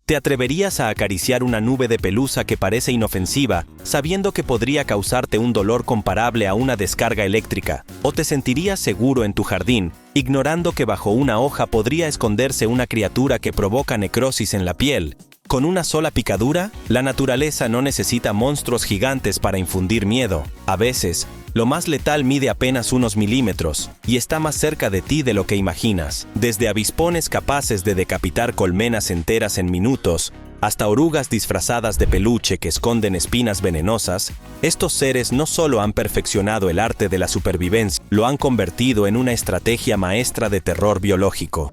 ¿Te atreverías a acariciar una nube de pelusa que parece inofensiva, sabiendo que podría causarte un dolor comparable a una descarga eléctrica? ¿O te sentirías seguro en tu jardín, ignorando que bajo una hoja podría esconderse una criatura que provoca necrosis en la piel? ¿Con una sola picadura? La naturaleza no necesita monstruos gigantes para infundir miedo. A veces, lo más letal mide apenas unos milímetros, y está más cerca de ti de lo que imaginas. Desde avispones capaces de decapitar colmenas enteras en minutos, hasta orugas disfrazadas de peluche que esconden espinas venenosas, estos seres no solo han perfeccionado el arte de la supervivencia, lo han convertido en una estrategia maestra de terror biológico.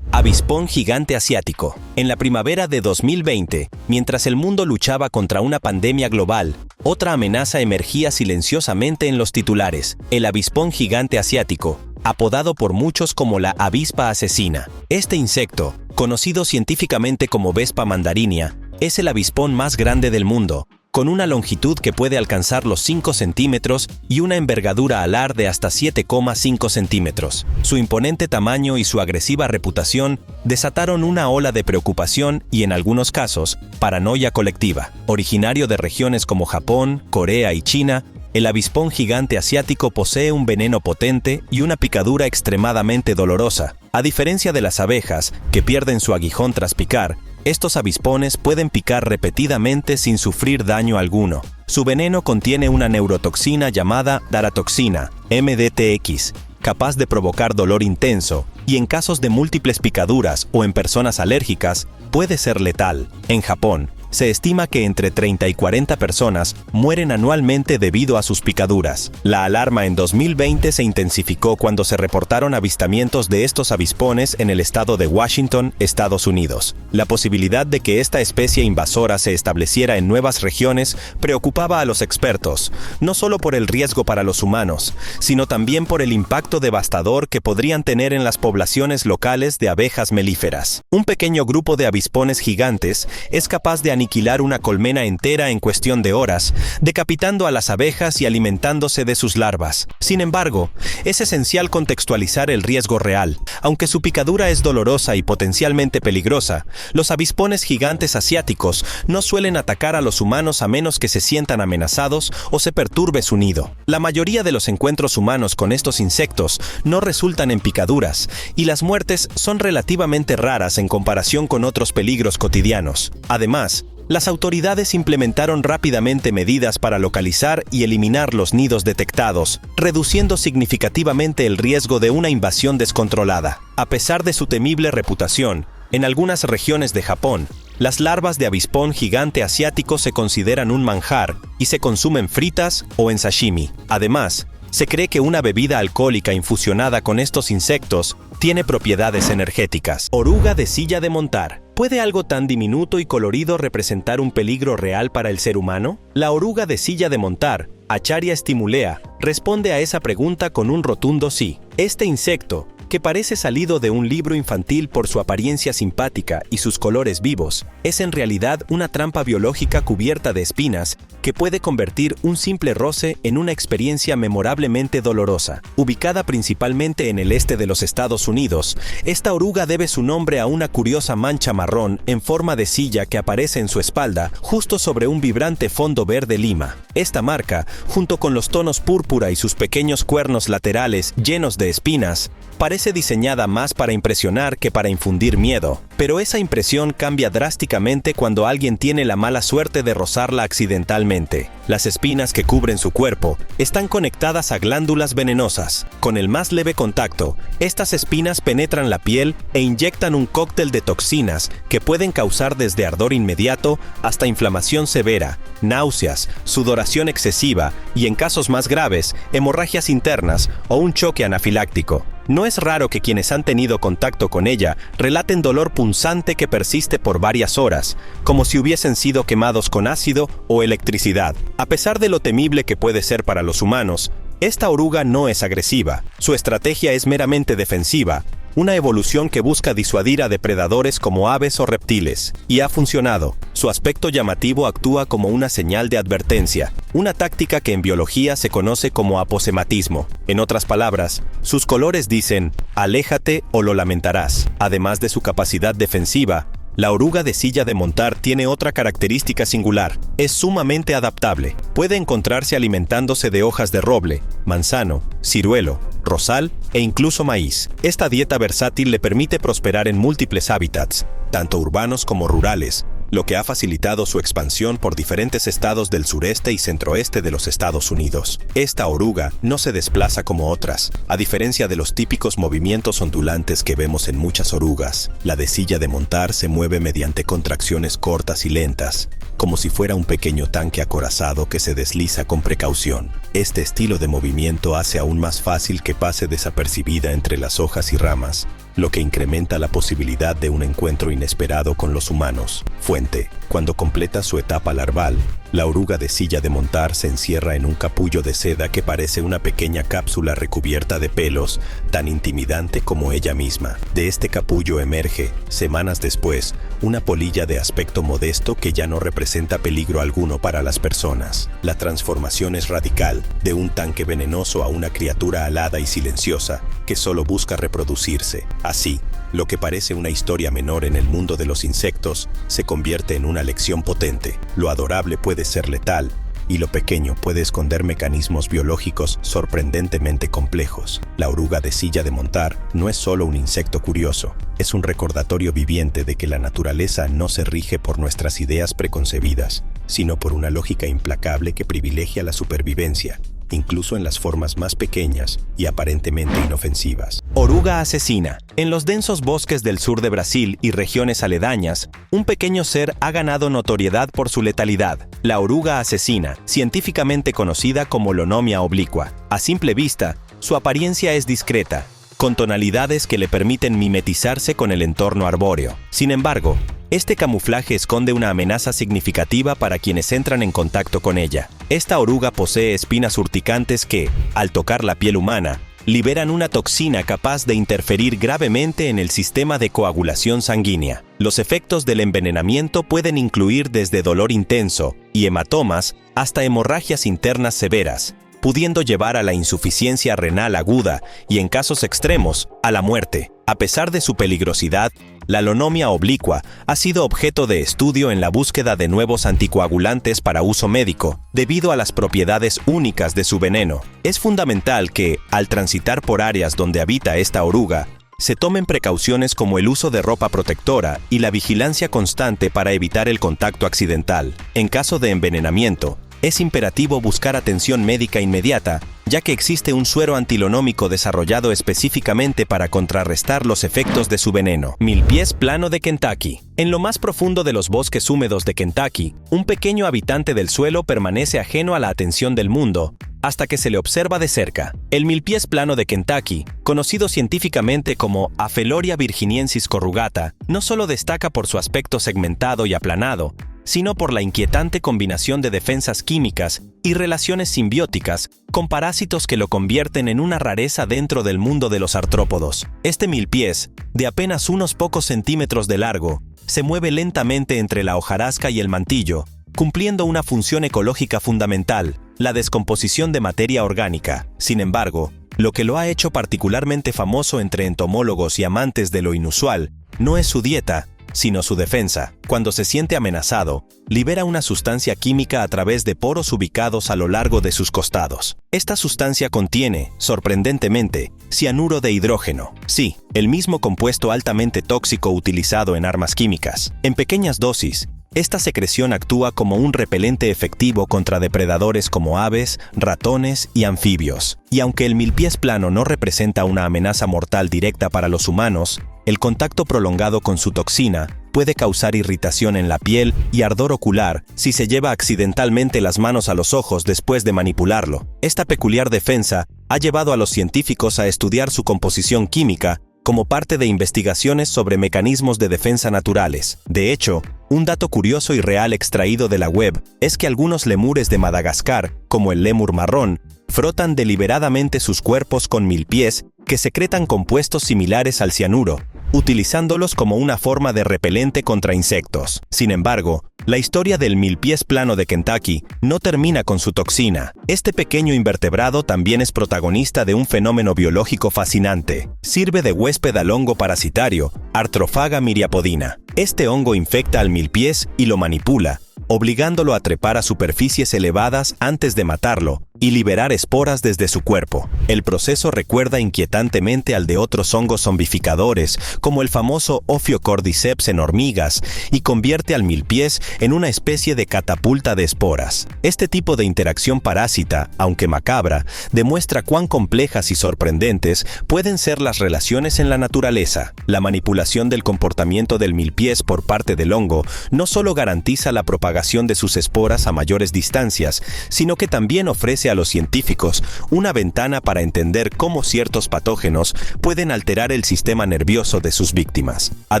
Avispón gigante asiático. En la primavera de 2020, mientras el mundo luchaba contra una pandemia global, otra amenaza emergía silenciosamente en los titulares: el avispón gigante asiático, apodado por muchos como la avispa asesina. Este insecto, conocido científicamente como Vespa mandarinia, es el avispón más grande del mundo, con una longitud que puede alcanzar los 5 centímetros y una envergadura alar de hasta 7,5 centímetros. Su imponente tamaño y su agresiva reputación desataron una ola de preocupación y, en algunos casos, paranoia colectiva. Originario de regiones como Japón, Corea y China, el avispón gigante asiático posee un veneno potente y una picadura extremadamente dolorosa. A diferencia de las abejas, que pierden su aguijón tras picar, estos avispones pueden picar repetidamente sin sufrir daño alguno. Su veneno contiene una neurotoxina llamada daratoxina, MDTX, capaz de provocar dolor intenso, y en casos de múltiples picaduras o en personas alérgicas, puede ser letal. En Japón, se estima que entre 30 y 40 personas mueren anualmente debido a sus picaduras. La alarma en 2020 se intensificó cuando se reportaron avistamientos de estos avispones en el estado de Washington, Estados Unidos. La posibilidad de que esta especie invasora se estableciera en nuevas regiones preocupaba a los expertos, no solo por el riesgo para los humanos, sino también por el impacto devastador que podrían tener en las poblaciones locales de abejas melíferas. Un pequeño grupo de avispones gigantes es capaz de aniquilar una colmena entera en cuestión de horas, decapitando a las abejas y alimentándose de sus larvas. Sin embargo, es esencial contextualizar el riesgo real. Aunque su picadura es dolorosa y potencialmente peligrosa, los avispones gigantes asiáticos no suelen atacar a los humanos a menos que se sientan amenazados o se perturbe su nido. La mayoría de los encuentros humanos con estos insectos no resultan en picaduras, y las muertes son relativamente raras en comparación con otros peligros cotidianos. Además, las autoridades implementaron rápidamente medidas para localizar y eliminar los nidos detectados, reduciendo significativamente el riesgo de una invasión descontrolada. A pesar de su temible reputación, en algunas regiones de Japón, las larvas de avispón gigante asiático se consideran un manjar y se consumen fritas o en sashimi. Además, se cree que una bebida alcohólica infusionada con estos insectos tiene propiedades energéticas. Oruga de silla de montar. ¿Puede algo tan diminuto y colorido representar un peligro real para el ser humano? La oruga de silla de montar, Acharia stimulea, responde a esa pregunta con un rotundo sí. Este insecto, que parece salido de un libro infantil por su apariencia simpática y sus colores vivos, es en realidad una trampa biológica cubierta de espinas que puede convertir un simple roce en una experiencia memorablemente dolorosa. Ubicada principalmente en el este de los Estados Unidos, esta oruga debe su nombre a una curiosa mancha marrón en forma de silla que aparece en su espalda justo sobre un vibrante fondo verde lima. Esta marca, junto con los tonos púrpura y sus pequeños cuernos laterales llenos de espinas, parece diseñada más para impresionar que para infundir miedo, pero esa impresión cambia drásticamente cuando alguien tiene la mala suerte de rozarla accidentalmente. Las espinas que cubren su cuerpo están conectadas a glándulas venenosas. Con el más leve contacto, estas espinas penetran la piel e inyectan un cóctel de toxinas que pueden causar desde ardor inmediato hasta inflamación severa, náuseas, sudoración excesiva y, en casos más graves, hemorragias internas o un choque anafiláctico. No es raro que quienes han tenido contacto con ella relaten dolor punzante que persiste por varias horas, como si hubiesen sido quemados con ácido o electricidad. A pesar de lo temible que puede ser para los humanos, esta oruga no es agresiva. Su estrategia es meramente defensiva, una evolución que busca disuadir a depredadores como aves o reptiles. Y ha funcionado. Su aspecto llamativo actúa como una señal de advertencia, una táctica que en biología se conoce como aposematismo. En otras palabras, sus colores dicen, aléjate o lo lamentarás. Además de su capacidad defensiva, la oruga de silla de montar tiene otra característica singular. Es sumamente adaptable. Puede encontrarse alimentándose de hojas de roble, manzano, ciruelo, rosal e incluso maíz. Esta dieta versátil le permite prosperar en múltiples hábitats, tanto urbanos como rurales, lo que ha facilitado su expansión por diferentes estados del sureste y centroeste de los Estados Unidos. Esta oruga no se desplaza como otras, a diferencia de los típicos movimientos ondulantes que vemos en muchas orugas. La de silla de montar se mueve mediante contracciones cortas y lentas, como si fuera un pequeño tanque acorazado que se desliza con precaución. Este estilo de movimiento hace aún más fácil que pase desapercibida entre las hojas y ramas, lo que incrementa la posibilidad de un encuentro inesperado con los humanos. Fuente: cuando completa su etapa larval, la oruga de silla de montar se encierra en un capullo de seda que parece una pequeña cápsula recubierta de pelos, tan intimidante como ella misma. De este capullo emerge, semanas después, una polilla de aspecto modesto que ya no representa peligro alguno para las personas. La transformación es radical, de un tanque venenoso a una criatura alada y silenciosa, que solo busca reproducirse. Así, lo que parece una historia menor en el mundo de los insectos se convierte en una lección potente. Lo adorable puede ser letal, y lo pequeño puede esconder mecanismos biológicos sorprendentemente complejos. La oruga de silla de montar no es solo un insecto curioso, es un recordatorio viviente de que la naturaleza no se rige por nuestras ideas preconcebidas, sino por una lógica implacable que privilegia la supervivencia, incluso en las formas más pequeñas y aparentemente inofensivas. Oruga asesina. En los densos bosques del sur de Brasil y regiones aledañas, un pequeño ser ha ganado notoriedad por su letalidad. La oruga asesina, científicamente conocida como Lonomia obliqua. A simple vista, su apariencia es discreta, con tonalidades que le permiten mimetizarse con el entorno arbóreo. Sin embargo, este camuflaje esconde una amenaza significativa para quienes entran en contacto con ella. Esta oruga posee espinas urticantes que, al tocar la piel humana, liberan una toxina capaz de interferir gravemente en el sistema de coagulación sanguínea. Los efectos del envenenamiento pueden incluir desde dolor intenso y hematomas hasta hemorragias internas severas, pudiendo llevar a la insuficiencia renal aguda y, en casos extremos, a la muerte. A pesar de su peligrosidad, la Lonomia obliqua ha sido objeto de estudio en la búsqueda de nuevos anticoagulantes para uso médico, debido a las propiedades únicas de su veneno. Es fundamental que, al transitar por áreas donde habita esta oruga, se tomen precauciones como el uso de ropa protectora y la vigilancia constante para evitar el contacto accidental. En caso de envenenamiento, es imperativo buscar atención médica inmediata, ya que existe un suero antilonómico desarrollado específicamente para contrarrestar los efectos de su veneno. Milpiés plano de Kentucky. En lo más profundo de los bosques húmedos de Kentucky, un pequeño habitante del suelo permanece ajeno a la atención del mundo, hasta que se le observa de cerca. El milpiés plano de Kentucky, conocido científicamente como Apheloria virginiensis corrugata, no solo destaca por su aspecto segmentado y aplanado, sino por la inquietante combinación de defensas químicas y relaciones simbióticas con parásitos que lo convierten en una rareza dentro del mundo de los artrópodos. Este milpiés, de apenas unos pocos centímetros de largo, se mueve lentamente entre la hojarasca y el mantillo, cumpliendo una función ecológica fundamental, la descomposición de materia orgánica. Sin embargo, lo que lo ha hecho particularmente famoso entre entomólogos y amantes de lo inusual no es su dieta, sino su defensa. Cuando se siente amenazado, libera una sustancia química a través de poros ubicados a lo largo de sus costados. Esta sustancia contiene, sorprendentemente, cianuro de hidrógeno. Sí, el mismo compuesto altamente tóxico utilizado en armas químicas. En pequeñas dosis, esta secreción actúa como un repelente efectivo contra depredadores como aves, ratones y anfibios. Y aunque el milpiés plano no representa una amenaza mortal directa para los humanos, el contacto prolongado con su toxina puede causar irritación en la piel y ardor ocular si se lleva accidentalmente las manos a los ojos después de manipularlo. Esta peculiar defensa ha llevado a los científicos a estudiar su composición química como parte de investigaciones sobre mecanismos de defensa naturales. De hecho, un dato curioso y real extraído de la web es que algunos lemures de Madagascar, como el lémur marrón, frotan deliberadamente sus cuerpos con milpiés que secretan compuestos similares al cianuro, utilizándolos como una forma de repelente contra insectos. Sin embargo, la historia del milpiés plano de Kentucky no termina con su toxina. Este pequeño invertebrado también es protagonista de un fenómeno biológico fascinante. Sirve de huésped al hongo parasitario Arthrophaga myriapodina. Este hongo infecta al milpiés y lo manipula, obligándolo a trepar a superficies elevadas antes de matarlo y liberar esporas desde su cuerpo. El proceso recuerda inquietantemente al de otros hongos zombificadores, como el famoso Ophiocordyceps en hormigas, y convierte al milpiés en una especie de catapulta de esporas. Este tipo de interacción parásita, aunque macabra, demuestra cuán complejas y sorprendentes pueden ser las relaciones en la naturaleza. La manipulación del comportamiento del milpiés por parte del hongo no solo garantiza la propagación de sus esporas a mayores distancias, sino que también ofrece a los científicos una ventana para entender cómo ciertos patógenos pueden alterar el sistema nervioso de sus víctimas. A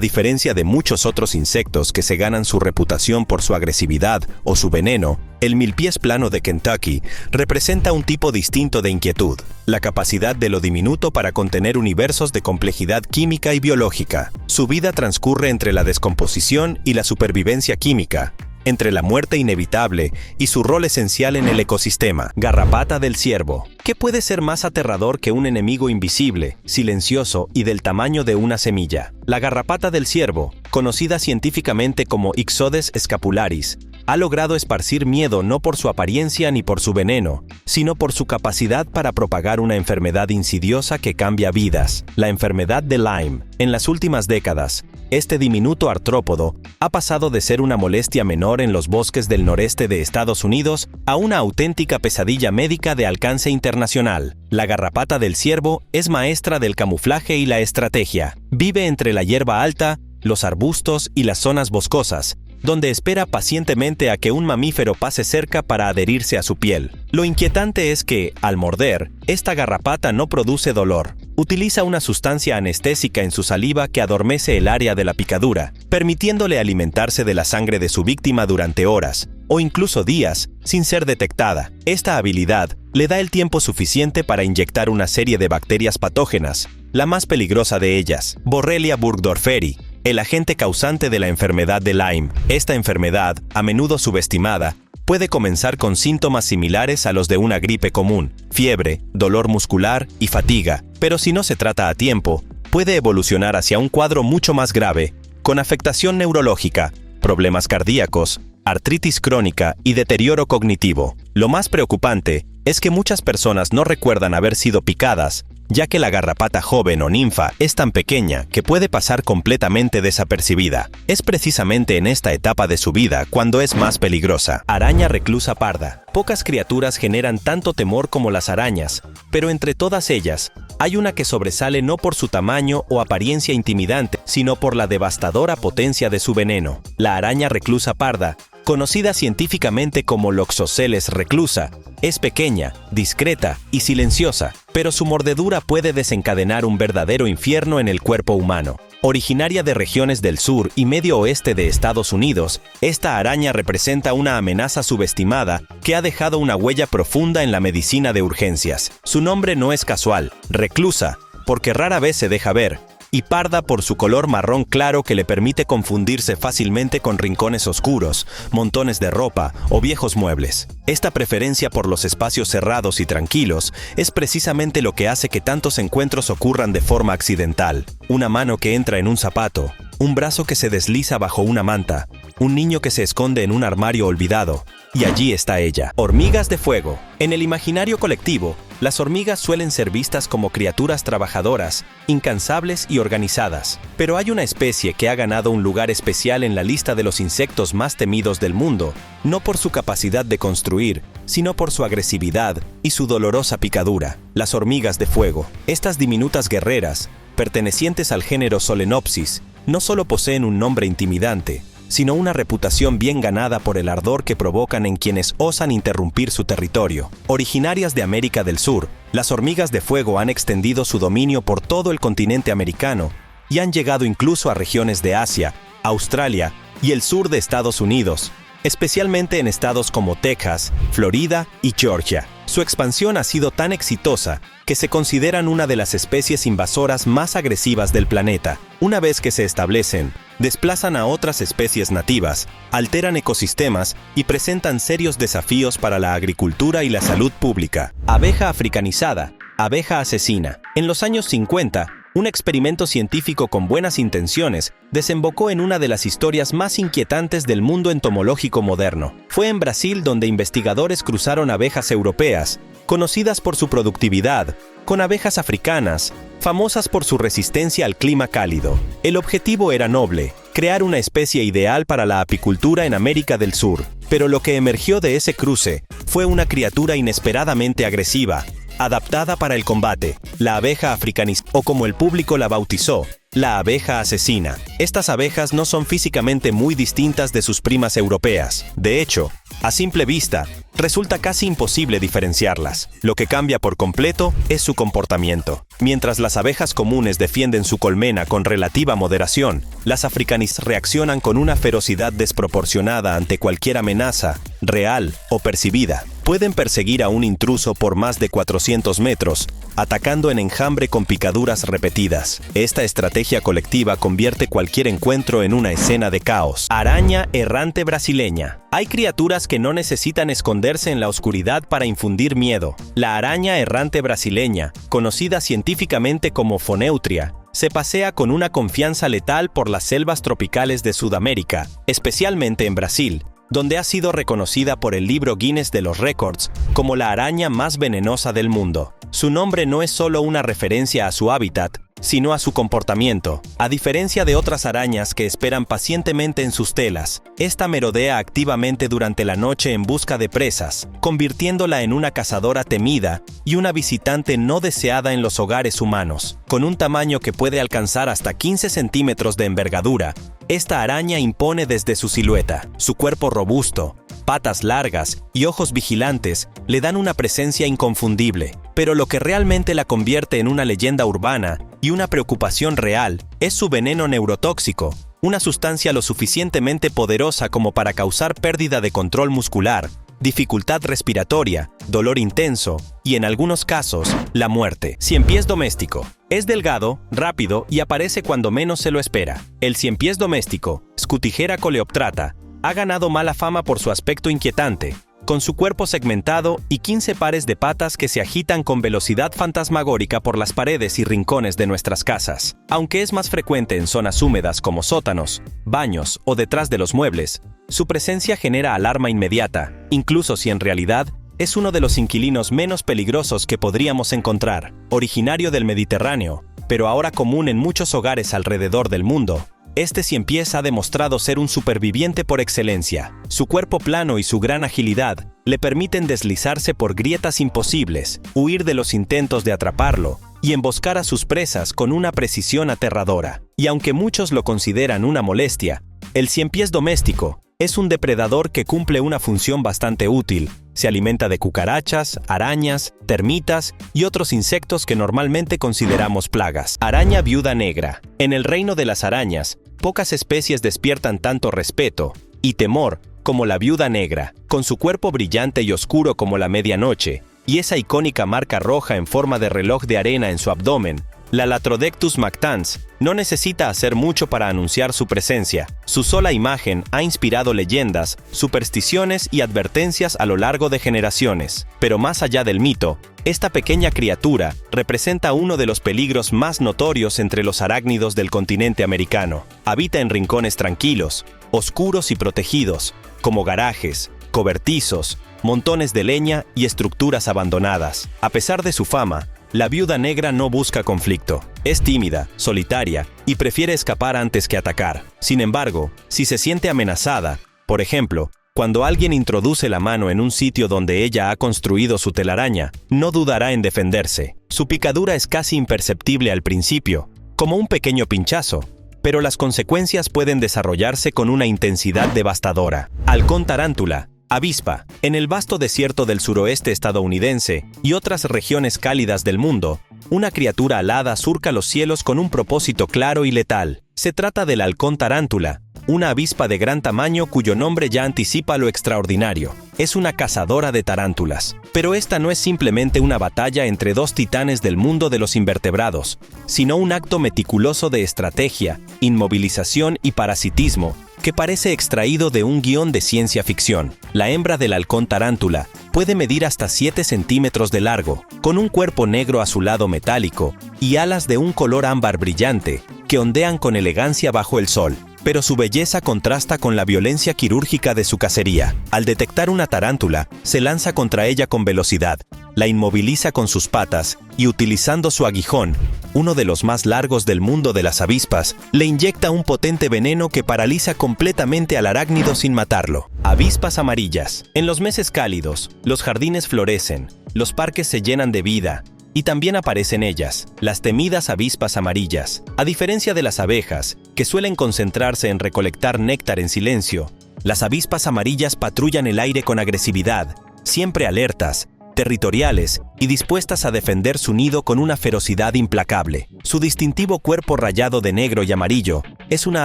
diferencia de muchos otros insectos que se ganan su reputación por su agresividad o su veneno, el milpiés plano de Kentucky representa un tipo distinto de inquietud, la capacidad de lo diminuto para contener universos de complejidad química y biológica. Su vida transcurre entre la descomposición y la supervivencia química, entre la muerte inevitable y su rol esencial en el ecosistema. Garrapata del ciervo. ¿Qué puede ser más aterrador que un enemigo invisible, silencioso y del tamaño de una semilla? La garrapata del ciervo, conocida científicamente como Ixodes scapularis, ha logrado esparcir miedo no por su apariencia ni por su veneno, sino por su capacidad para propagar una enfermedad insidiosa que cambia vidas, la enfermedad de Lyme. En las últimas décadas, este diminuto artrópodo ha pasado de ser una molestia menor en los bosques del noreste de Estados Unidos a una auténtica pesadilla médica de alcance internacional. La garrapata del ciervo es maestra del camuflaje y la estrategia. Vive entre la hierba alta, los arbustos y las zonas boscosas, donde espera pacientemente a que un mamífero pase cerca para adherirse a su piel. Lo inquietante es que, al morder, esta garrapata no produce dolor. Utiliza una sustancia anestésica en su saliva que adormece el área de la picadura, permitiéndole alimentarse de la sangre de su víctima durante horas, o incluso días, sin ser detectada. Esta habilidad le da el tiempo suficiente para inyectar una serie de bacterias patógenas, la más peligrosa de ellas, Borrelia burgdorferi, el agente causante de la enfermedad de Lyme. Esta enfermedad, a menudo subestimada, puede comenzar con síntomas similares a los de una gripe común: fiebre, dolor muscular y fatiga. Pero si no se trata a tiempo, puede evolucionar hacia un cuadro mucho más grave, con afectación neurológica, problemas cardíacos, artritis crónica y deterioro cognitivo. Lo más preocupante es que muchas personas no recuerdan haber sido picadas, ya que la garrapata joven o ninfa es tan pequeña que puede pasar completamente desapercibida. Es precisamente en esta etapa de su vida cuando es más peligrosa. Araña reclusa parda. Pocas criaturas generan tanto temor como las arañas, pero entre todas ellas, hay una que sobresale no por su tamaño o apariencia intimidante, sino por la devastadora potencia de su veneno. La araña reclusa parda, conocida científicamente como Loxosceles reclusa, es pequeña, discreta y silenciosa, pero su mordedura puede desencadenar un verdadero infierno en el cuerpo humano. Originaria de regiones del sur y medio oeste de Estados Unidos, esta araña representa una amenaza subestimada que ha dejado una huella profunda en la medicina de urgencias. Su nombre no es casual, reclusa, porque rara vez se deja ver, y parda por su color marrón claro que le permite confundirse fácilmente con rincones oscuros, montones de ropa o viejos muebles. Esta preferencia por los espacios cerrados y tranquilos es precisamente lo que hace que tantos encuentros ocurran de forma accidental. Una mano que entra en un zapato, un brazo que se desliza bajo una manta, un niño que se esconde en un armario olvidado, y allí está ella. Hormigas de fuego. En el imaginario colectivo, las hormigas suelen ser vistas como criaturas trabajadoras, incansables y organizadas. Pero hay una especie que ha ganado un lugar especial en la lista de los insectos más temidos del mundo, no por su capacidad de construir, sino por su agresividad y su dolorosa picadura. Las hormigas de fuego. Estas diminutas guerreras, pertenecientes al género Solenopsis, no solo poseen un nombre intimidante, sino una reputación bien ganada por el ardor que provocan en quienes osan interrumpir su territorio. Originarias de América del Sur, las hormigas de fuego han extendido su dominio por todo el continente americano y han llegado incluso a regiones de Asia, Australia y el sur de Estados Unidos. especialmente en estados como Texas, Florida y Georgia. Su expansión ha sido tan exitosa que se consideran una de las especies invasoras más agresivas del planeta. Una vez que se establecen, desplazan a otras especies nativas, alteran ecosistemas y presentan serios desafíos para la agricultura y la salud pública. Abeja africanizada, abeja asesina. En los años 50, un experimento científico con buenas intenciones desembocó en una de las historias más inquietantes del mundo entomológico moderno. Fue en Brasil donde investigadores cruzaron abejas europeas, conocidas por su productividad, con abejas africanas, famosas por su resistencia al clima cálido. El objetivo era noble, crear una especie ideal para la apicultura en América del Sur. Pero lo que emergió de ese cruce fue una criatura inesperadamente agresiva, adaptada para el combate, la abeja africanizada, o como el público la bautizó, la abeja asesina. Estas abejas no son físicamente muy distintas de sus primas europeas. De hecho, a simple vista, resulta casi imposible diferenciarlas. Lo que cambia por completo es su comportamiento. Mientras las abejas comunes defienden su colmena con relativa moderación, las africanistas reaccionan con una ferocidad desproporcionada ante cualquier amenaza, real o percibida. Pueden perseguir a un intruso por más de 400 metros, atacando en enjambre con picaduras repetidas. Esta estrategia colectiva convierte cualquier encuentro en una escena de caos. Araña errante brasileña. Hay criaturas que no necesitan esconderse en la oscuridad para infundir miedo. La araña errante brasileña, conocida científicamente como Foneutria, se pasea con una confianza letal por las selvas tropicales de Sudamérica, especialmente en Brasil, donde ha sido reconocida por el libro Guinness de los Récords como la araña más venenosa del mundo. Su nombre no es solo una referencia a su hábitat, sino a su comportamiento. A diferencia de otras arañas que esperan pacientemente en sus telas, esta merodea activamente durante la noche en busca de presas, convirtiéndola en una cazadora temida y una visitante no deseada en los hogares humanos. Con un tamaño que puede alcanzar hasta 15 centímetros de envergadura, esta araña impone desde su silueta. Su cuerpo robusto, patas largas y ojos vigilantes le dan una presencia inconfundible. Pero lo que realmente la convierte en una leyenda urbana y una preocupación real es su veneno neurotóxico, una sustancia lo suficientemente poderosa como para causar pérdida de control muscular, dificultad respiratoria, dolor intenso y, en algunos casos, la muerte. Ciempiés doméstico. Es delgado, rápido y aparece cuando menos se lo espera. El ciempiés doméstico, Scutigera coleoptrata, ha ganado mala fama por su aspecto inquietante, con su cuerpo segmentado y 15 pares de patas que se agitan con velocidad fantasmagórica por las paredes y rincones de nuestras casas. Aunque es más frecuente en zonas húmedas como sótanos, baños o detrás de los muebles, su presencia genera alarma inmediata, incluso si en realidad es uno de los inquilinos menos peligrosos que podríamos encontrar. Originario del Mediterráneo, pero ahora común en muchos hogares alrededor del mundo, este ciempiés ha demostrado ser un superviviente por excelencia. Su cuerpo plano y su gran agilidad le permiten deslizarse por grietas imposibles, huir de los intentos de atraparlo y emboscar a sus presas con una precisión aterradora. Y aunque muchos lo consideran una molestia, el ciempiés doméstico es un depredador que cumple una función bastante útil. Se alimenta de cucarachas, arañas, termitas y otros insectos que normalmente consideramos plagas. Araña viuda negra. En el reino de las arañas, pocas especies despiertan tanto respeto y temor como la viuda negra, con su cuerpo brillante y oscuro como la medianoche, y esa icónica marca roja en forma de reloj de arena en su abdomen. La Latrodectus mactans no necesita hacer mucho para anunciar su presencia. Su sola imagen ha inspirado leyendas, supersticiones y advertencias a lo largo de generaciones. Pero más allá del mito, esta pequeña criatura representa uno de los peligros más notorios entre los arácnidos del continente americano. Habita en rincones tranquilos, oscuros y protegidos, como garajes, cobertizos, montones de leña y estructuras abandonadas. A pesar de su fama, la viuda negra no busca conflicto. Es tímida, solitaria y prefiere escapar antes que atacar. Sin embargo, si se siente amenazada, por ejemplo, cuando alguien introduce la mano en un sitio donde ella ha construido su telaraña, no dudará en defenderse. Su picadura es casi imperceptible al principio, como un pequeño pinchazo, pero las consecuencias pueden desarrollarse con una intensidad devastadora. Halcón tarántula. Avispa. En el vasto desierto del suroeste estadounidense y otras regiones cálidas del mundo, una criatura alada surca los cielos con un propósito claro y letal. Se trata del halcón tarántula, una avispa de gran tamaño cuyo nombre ya anticipa lo extraordinario. Es una cazadora de tarántulas. Pero esta no es simplemente una batalla entre dos titanes del mundo de los invertebrados, sino un acto meticuloso de estrategia, inmovilización y parasitismo que parece extraído de un guión de ciencia ficción. La hembra del halcón tarántula puede medir hasta 7 centímetros de largo, con un cuerpo negro azulado metálico y alas de un color ámbar brillante que ondean con elegancia bajo el sol. Pero su belleza contrasta con la violencia quirúrgica de su cacería. Al detectar una tarántula, se lanza contra ella con velocidad, la inmoviliza con sus patas y utilizando su aguijón, uno de los más largos del mundo de las avispas, le inyecta un potente veneno que paraliza completamente al arácnido sin matarlo. Avispas amarillas. En los meses cálidos, los jardines florecen, los parques se llenan de vida, y también aparecen ellas, las temidas avispas amarillas. A diferencia de las abejas, que suelen concentrarse en recolectar néctar en silencio, las avispas amarillas patrullan el aire con agresividad, siempre alertas, territoriales y dispuestas a defender su nido con una ferocidad implacable. Su distintivo cuerpo rayado de negro y amarillo es una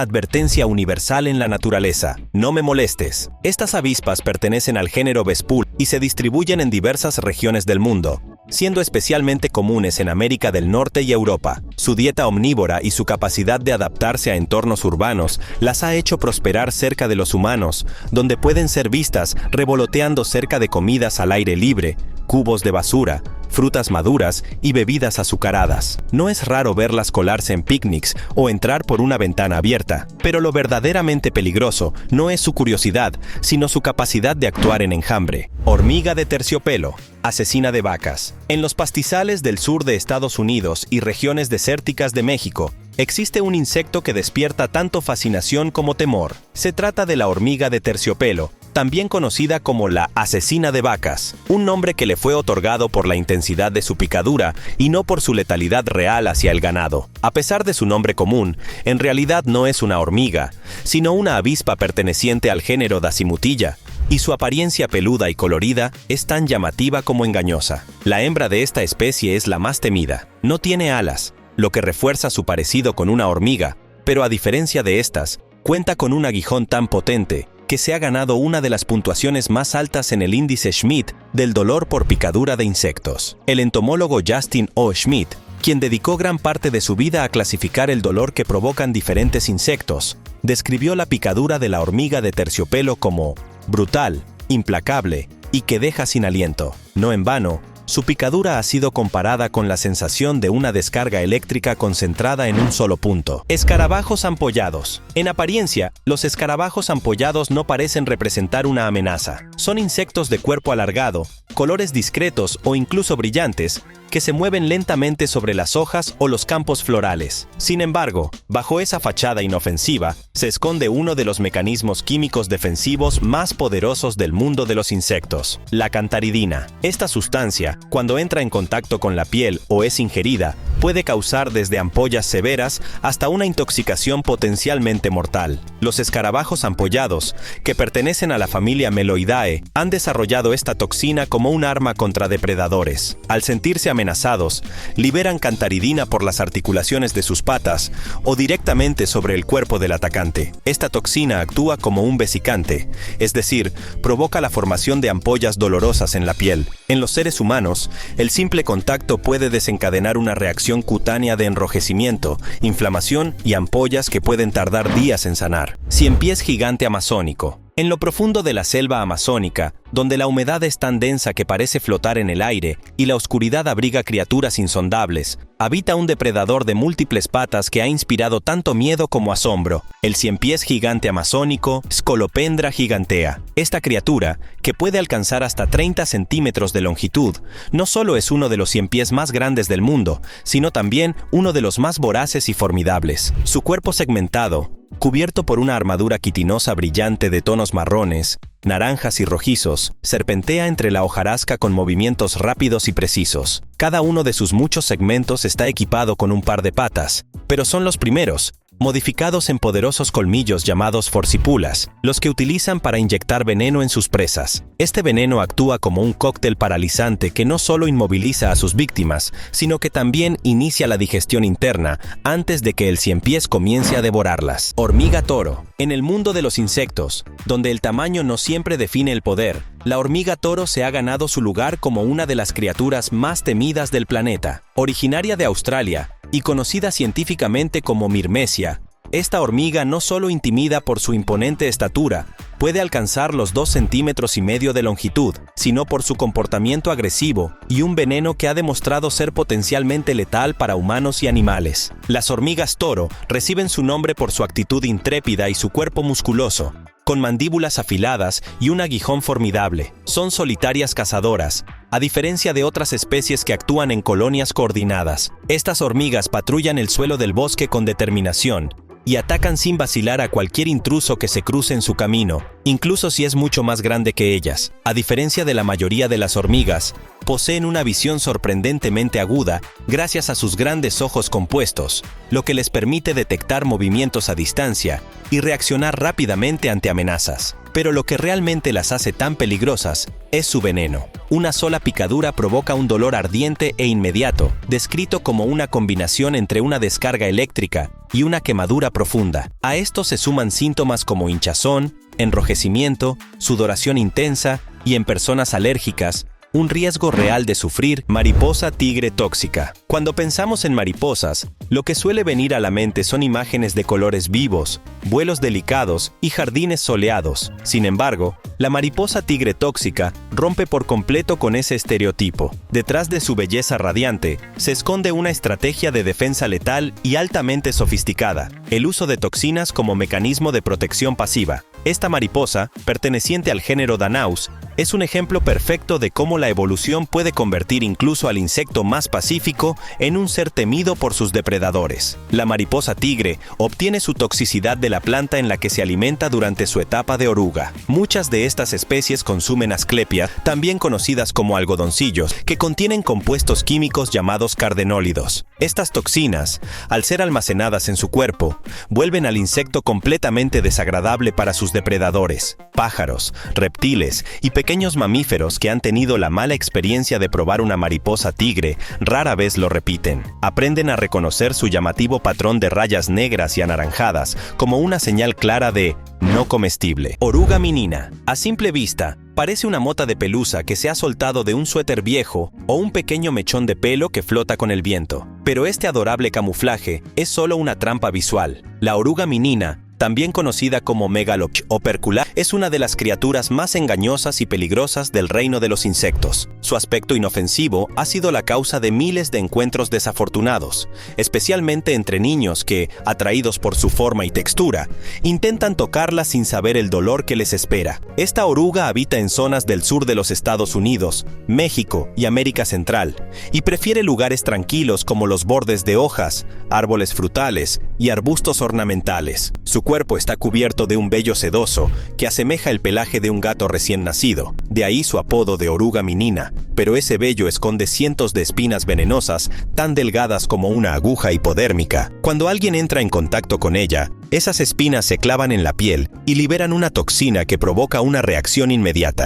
advertencia universal en la naturaleza. No me molestes. Estas avispas pertenecen al género Vespula y se distribuyen en diversas regiones del mundo, siendo especialmente comunes en América del Norte y Europa. Su dieta omnívora y su capacidad de adaptarse a entornos urbanos las ha hecho prosperar cerca de los humanos, donde pueden ser vistas revoloteando cerca de comidas al aire libre, cubos de basura, frutas maduras y bebidas azucaradas. No es raro verlas colarse en picnics o entrar por una ventana abierta, pero lo verdaderamente peligroso no es su curiosidad, sino su capacidad de actuar en enjambre. Hormiga de terciopelo, asesina de vacas. En los pastizales del sur de Estados Unidos y regiones desérticas de México, existe un insecto que despierta tanto fascinación como temor. Se trata de la hormiga de terciopelo, también conocida como la asesina de vacas, un nombre que le fue otorgado por la intensidad de su picadura y no por su letalidad real hacia el ganado. A pesar de su nombre común, en realidad no es una hormiga, sino una avispa perteneciente al género Dacimutilla, y su apariencia peluda y colorida es tan llamativa como engañosa. La hembra de esta especie es la más temida. No tiene alas, lo que refuerza su parecido con una hormiga, pero a diferencia de estas, cuenta con un aguijón tan potente que se ha ganado una de las puntuaciones más altas en el índice Schmidt del dolor por picadura de insectos. El entomólogo Justin O. Schmidt, quien dedicó gran parte de su vida a clasificar el dolor que provocan diferentes insectos, describió la picadura de la hormiga de terciopelo como brutal, implacable y que deja sin aliento. No en vano, su picadura ha sido comparada con la sensación de una descarga eléctrica concentrada en un solo punto. Escarabajos ampollados. En apariencia, los escarabajos ampollados no parecen representar una amenaza. Son insectos de cuerpo alargado, colores discretos o incluso brillantes, que se mueven lentamente sobre las hojas o los campos florales. Sin embargo, bajo esa fachada inofensiva, se esconde uno de los mecanismos químicos defensivos más poderosos del mundo de los insectos, la cantaridina. Esta sustancia, cuando entra en contacto con la piel o es ingerida, puede causar desde ampollas severas hasta una intoxicación potencialmente mortal. Los escarabajos ampollados, que pertenecen a la familia Meloidae, han desarrollado esta toxina como un arma contra depredadores. Al sentirse amenazados, liberan cantaridina por las articulaciones de sus patas o directamente sobre el cuerpo del atacante. Esta toxina actúa como un vesicante, es decir, provoca la formación de ampollas dolorosas en la piel. En los seres humanos, el simple contacto puede desencadenar una reacción cutánea de enrojecimiento, inflamación y ampollas que pueden tardar días en sanar. Ciempiés gigante amazónico. En lo profundo de la selva amazónica, donde la humedad es tan densa que parece flotar en el aire y la oscuridad abriga criaturas insondables, habita un depredador de múltiples patas que ha inspirado tanto miedo como asombro, el ciempiés gigante amazónico Scolopendra gigantea. Esta criatura, que puede alcanzar hasta 30 centímetros de longitud, no solo es uno de los ciempiés más grandes del mundo, sino también uno de los más voraces y formidables. Su cuerpo segmentado, cubierto por una armadura quitinosa brillante de tonos marrones, naranjas y rojizos, serpentea entre la hojarasca con movimientos rápidos y precisos. Cada uno de sus muchos segmentos está equipado con un par de patas, pero son los primeros, modificados en poderosos colmillos llamados forcipulas, los que utilizan para inyectar veneno en sus presas. Este veneno actúa como un cóctel paralizante que no solo inmoviliza a sus víctimas, sino que también inicia la digestión interna antes de que el ciempiés comience a devorarlas. Hormiga toro. En el mundo de los insectos, donde el tamaño no siempre define el poder, la hormiga toro se ha ganado su lugar como una de las criaturas más temidas del planeta. Originaria de Australia y conocida científicamente como Myrmecia, esta hormiga no solo intimida por su imponente estatura, puede alcanzar los 2,5 centímetros de longitud, sino por su comportamiento agresivo y un veneno que ha demostrado ser potencialmente letal para humanos y animales. Las hormigas toro reciben su nombre por su actitud intrépida y su cuerpo musculoso, con mandíbulas afiladas y un aguijón formidable. Son solitarias cazadoras, a diferencia de otras especies que actúan en colonias coordinadas. Estas hormigas patrullan el suelo del bosque con determinación y atacan sin vacilar a cualquier intruso que se cruce en su camino, incluso si es mucho más grande que ellas. A diferencia de la mayoría de las hormigas, poseen una visión sorprendentemente aguda gracias a sus grandes ojos compuestos, lo que les permite detectar movimientos a distancia y reaccionar rápidamente ante amenazas. Pero lo que realmente las hace tan peligrosas es su veneno. Una sola picadura provoca un dolor ardiente e inmediato, descrito como una combinación entre una descarga eléctrica y una quemadura profunda. A esto se suman síntomas como hinchazón, enrojecimiento, sudoración intensa y, en personas alérgicas, un riesgo real de sufrir mariposa tigre tóxica. Cuando pensamos en mariposas, lo que suele venir a la mente son imágenes de colores vivos, vuelos delicados y jardines soleados. Sin embargo, la mariposa tigre tóxica rompe por completo con ese estereotipo. Detrás de su belleza radiante, se esconde una estrategia de defensa letal y altamente sofisticada: el uso de toxinas como mecanismo de protección pasiva. Esta mariposa, perteneciente al género Danaus, es un ejemplo perfecto de cómo la evolución puede convertir incluso al insecto más pacífico en un ser temido por sus depredadores. La mariposa tigre obtiene su toxicidad de la planta en la que se alimenta durante su etapa de oruga. Muchas de estas especies consumen asclepia, también conocidas como algodoncillos, que contienen compuestos químicos llamados cardenólidos. Estas toxinas, al ser almacenadas en su cuerpo, vuelven al insecto completamente desagradable para sus depredadores. Pájaros, reptiles y pequeños mamíferos que han tenido la mala experiencia de probar una mariposa tigre rara vez lo repiten. Aprenden a reconocer su llamativo patrón de rayas negras y anaranjadas como una señal clara de no comestible. Oruga minina. A simple vista, parece una mota de pelusa que se ha soltado de un suéter viejo o un pequeño mechón de pelo que flota con el viento. Pero este adorable camuflaje es solo una trampa visual. La oruga minina, también conocida como Megalopyge opercula, es una de las criaturas más engañosas y peligrosas del reino de los insectos. Su aspecto inofensivo ha sido la causa de miles de encuentros desafortunados, especialmente entre niños que, atraídos por su forma y textura, intentan tocarla sin saber el dolor que les espera. Esta oruga habita en zonas del sur de los Estados Unidos, México y América Central, y prefiere lugares tranquilos como los bordes de hojas, árboles frutales y arbustos ornamentales. Su cuerpo está cubierto de un vello sedoso que asemeja el pelaje de un gato recién nacido, de ahí su apodo de oruga minina, pero ese vello esconde cientos de espinas venenosas tan delgadas como una aguja hipodérmica. Cuando alguien entra en contacto con ella, esas espinas se clavan en la piel y liberan una toxina que provoca una reacción inmediata.